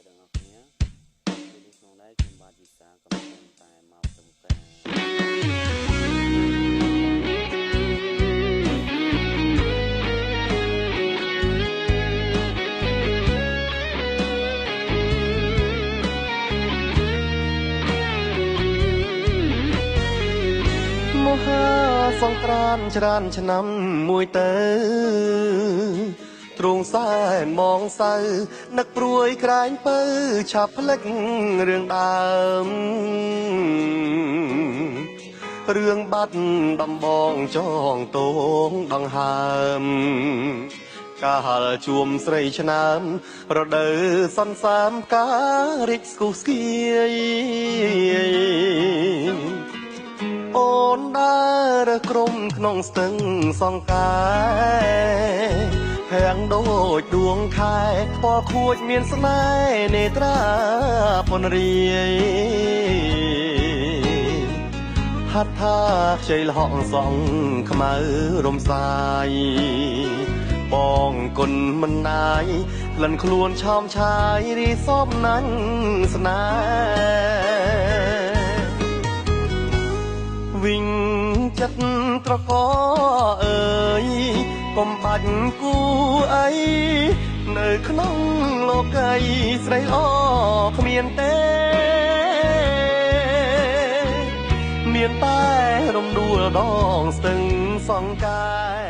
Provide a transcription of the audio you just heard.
ទាំងអស់គ្នាពេលនេះក្នុងដែរខ្ញុំបាទវិសាកំពុងតែមកធ្វើការមហាសង្ក្រាន្តច្រើនឆ្នាំមួយទៅទ្រង់សែមងសៅនឹកព្រួយក្រែងពៅឆាប់ផ្លិចរឿងដើមរឿងបាត់ដំបងចងតងដង្ហើមកាលជួមស្រីឆ្នើមរដូវសន្សាមការរិចស្គុះស្គៀយអូនដើររើសក្រុមក្នុងស្ទឹងសង្កែហាំងដូចដួងខែពណ៌ខួចមានស្នេហ៍នេត្រាពនរាយហាត់ថាខ្ចីលហកសងខ្មៅរំសាយបងគុណមិនណាយក្លិនខ្លួនឆោមឆាយរីសពណាញ់ស្នេហ៍វិញចិត្តត្រកអើយកុំបាច់គូអីនៅក្នុងលោកីស្រីល្អគ្មានទេមានតែរំដួលដងស្ទឹងសង្កែ